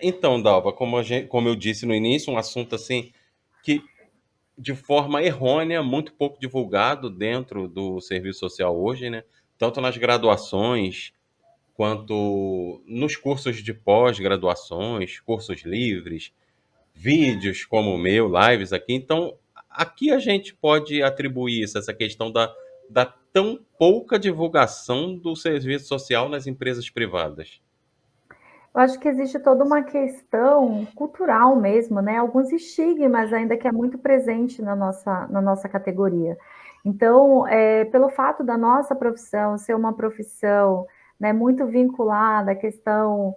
Então, Dalva, como eu disse no início, um assunto assim que de forma errônea, muito pouco divulgado dentro do serviço social hoje, né? Tanto nas graduações quanto nos cursos de pós-graduações, cursos livres, vídeos como o meu, lives aqui. Então, aqui a gente pode atribuir isso, essa questão da tão pouca divulgação do serviço social nas empresas privadas. Eu acho que existe toda uma questão cultural mesmo, né? Alguns estigmas ainda que é muito presente na nossa categoria. Então, pelo fato da nossa profissão ser uma profissão, né, muito vinculada à questão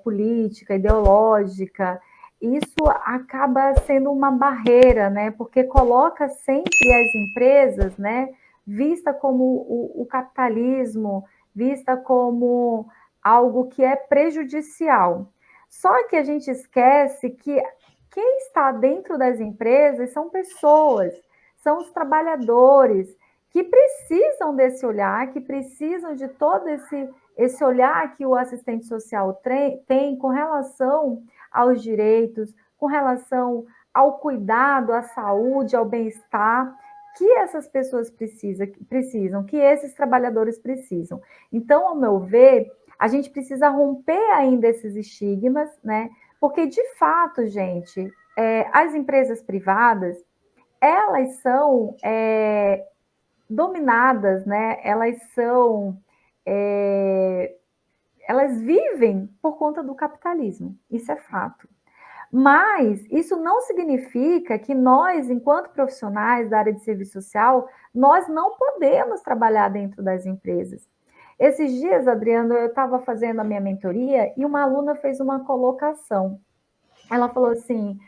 política, ideológica, isso acaba sendo uma barreira, né? Porque coloca sempre as empresas, né, vista como o capitalismo, vista como algo que é prejudicial. Só que a gente esquece que quem está dentro das empresas são pessoas, são os trabalhadores que precisam desse olhar, que precisam de todo esse olhar que o assistente social tem com relação aos direitos, com relação ao cuidado, à saúde, ao bem-estar que essas pessoas precisam, que esses trabalhadores precisam. Então, ao meu ver, a gente precisa romper ainda esses estigmas, né? Porque, de fato, gente, as empresas privadas, elas são dominadas, né? É, elas vivem por conta do capitalismo, isso é fato. Mas isso não significa que nós, enquanto profissionais da área de serviço social, nós não podemos trabalhar dentro das empresas. Esses dias, Adriano, eu estava fazendo a minha mentoria e uma aluna fez uma colocação. Ela falou assim: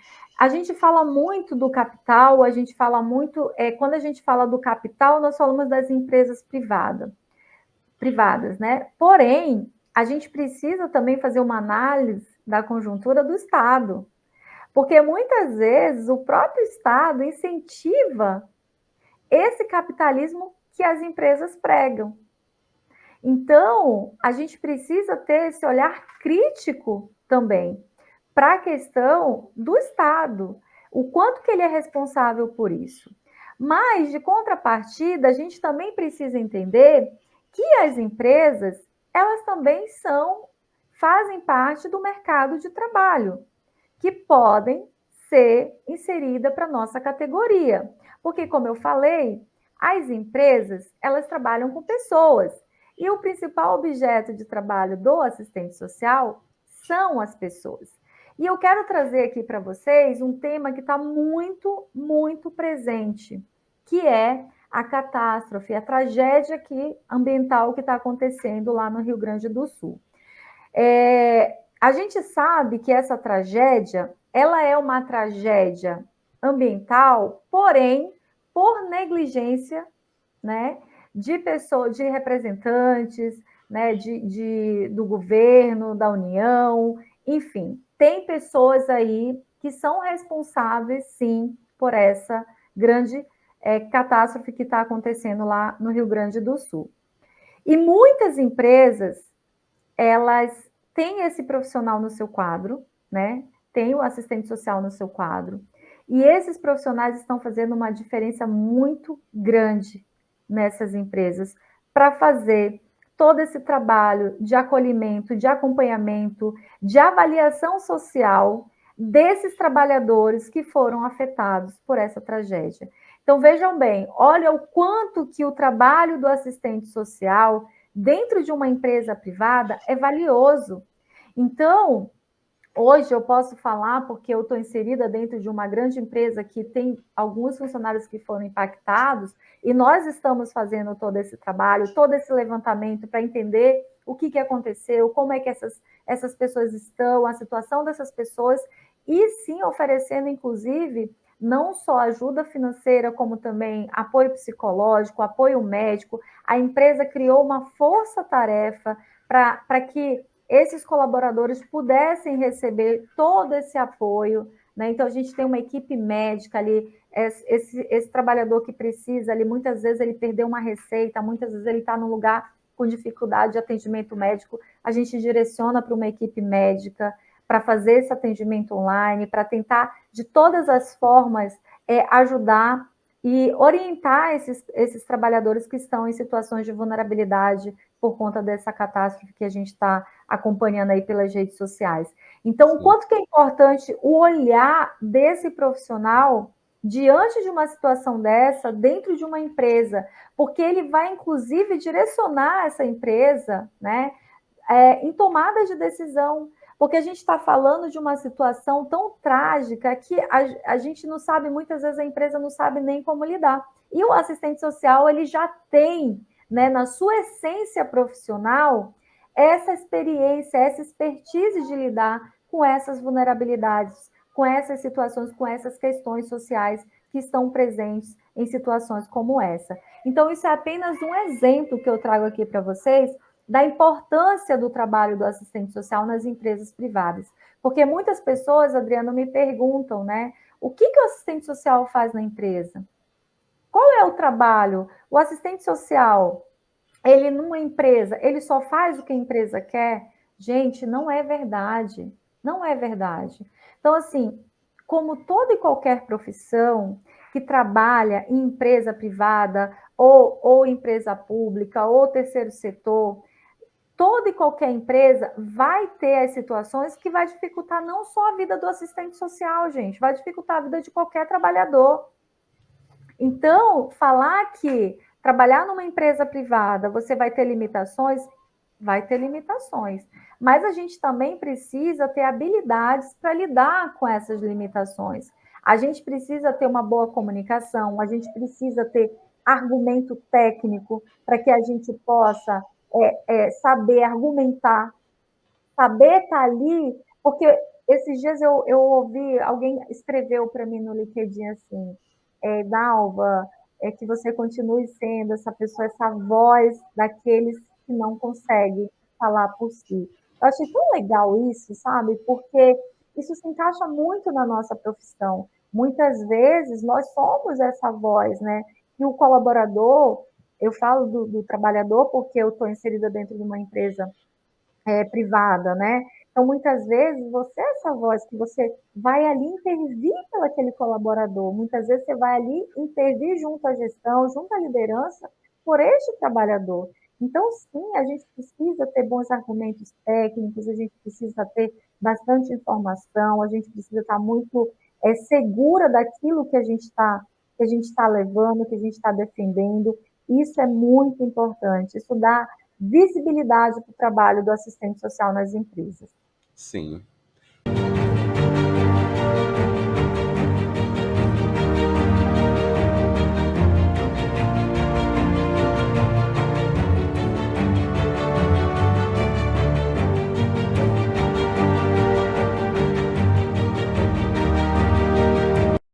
a gente fala muito do capital, a gente fala muito. Quando a gente fala do capital, nós falamos das empresas privadas, né? Porém, a gente precisa também fazer uma análise da conjuntura do Estado. Porque muitas vezes o próprio Estado incentiva esse capitalismo que as empresas pregam. Então, a gente precisa ter esse olhar crítico também para a questão do Estado, o quanto que ele é responsável por isso. Mas, de contrapartida, a gente também precisa entender que as empresas, elas também fazem parte do mercado de trabalho, que podem ser inseridas para a nossa categoria. Porque, como eu falei, as empresas, elas trabalham com pessoas. E o principal objeto de trabalho do assistente social são as pessoas. E eu quero trazer aqui para vocês um tema que está muito, muito presente, que é a catástrofe, a tragédia ambiental que está acontecendo lá no Rio Grande do Sul. A gente sabe que essa tragédia, ela é uma tragédia ambiental, porém, por negligência, né, de pessoas, de representantes, né, do governo, da União, enfim, tem pessoas aí que são responsáveis, sim, por essa grande catástrofe que está acontecendo lá no Rio Grande do Sul. E muitas empresas, elas têm esse profissional no seu quadro, né? Tem o assistente social no seu quadro. E esses profissionais estão fazendo uma diferença muito grande nessas empresas para fazer todo esse trabalho de acolhimento, de acompanhamento, de avaliação social desses trabalhadores que foram afetados por essa tragédia. Então vejam bem, olha o quanto que o trabalho do assistente social dentro de uma empresa privada é valioso. Então, hoje eu posso falar, porque eu estou inserida dentro de uma grande empresa que tem alguns funcionários que foram impactados, e nós estamos fazendo todo esse trabalho, todo esse levantamento para entender o que aconteceu, como é que essas pessoas estão, a situação dessas pessoas, e sim oferecendo, inclusive, não só ajuda financeira, como também apoio psicológico, apoio médico. A empresa criou uma força-tarefa para que esses colaboradores pudessem receber todo esse apoio, né? Então, a gente tem uma equipe médica ali, esse trabalhador que precisa ali, muitas vezes ele perdeu uma receita, muitas vezes ele está num lugar com dificuldade de atendimento médico, a gente direciona para uma equipe médica, para fazer esse atendimento online, para tentar, de todas as formas, ajudar e orientar esses trabalhadores que estão em situações de vulnerabilidade por conta dessa catástrofe que a gente está acompanhando aí pelas redes sociais. Então, o Sim. quanto que é importante o olhar desse profissional diante de uma situação dessa, dentro de uma empresa, porque ele vai, inclusive, direcionar essa empresa, né, em tomada de decisão, porque a gente está falando de uma situação tão trágica que a gente não sabe, muitas vezes a empresa não sabe nem como lidar. E o assistente social, ele já tem, né, na sua essência profissional, essa experiência, essa expertise de lidar com essas vulnerabilidades, com essas situações, com essas questões sociais que estão presentes em situações como essa. Então, isso é apenas um exemplo que eu trago aqui para vocês da importância do trabalho do assistente social nas empresas privadas. Porque muitas pessoas, Adriana, me perguntam, né? O que o assistente social faz na empresa? Qual é o trabalho? O assistente social, ele numa empresa, ele só faz o que a empresa quer? Gente, não é verdade. Não é verdade. Então, assim, como toda e qualquer profissão que trabalha em empresa privada ou empresa pública ou terceiro setor, toda e qualquer empresa vai ter as situações que vai dificultar não só a vida do assistente social, gente, vai dificultar a vida de qualquer trabalhador. Então, falar que trabalhar numa empresa privada você vai ter limitações. Mas a gente também precisa ter habilidades para lidar com essas limitações. A gente precisa ter uma boa comunicação, a gente precisa ter argumento técnico para que a gente possa saber argumentar, saber estar ali, porque esses dias eu ouvi, alguém escreveu para mim no LinkedIn assim, Dalva, que você continue sendo essa pessoa, essa voz daqueles que não conseguem falar por si. Eu achei tão legal isso, sabe? Porque isso se encaixa muito na nossa profissão. Muitas vezes nós somos essa voz, né? E o colaborador, eu falo do trabalhador porque eu estou inserida dentro de uma empresa privada, né? Então, muitas vezes, você é essa voz que você vai ali intervir pelo aquele colaborador, muitas vezes você vai ali intervir junto à gestão, junto à liderança, por este trabalhador. Então, sim, a gente precisa ter bons argumentos técnicos, a gente precisa ter bastante informação, a gente precisa estar muito segura daquilo que a gente está levando, que a gente está defendendo. Isso é muito importante. Isso dá visibilidade para o trabalho do assistente social nas empresas. Sim.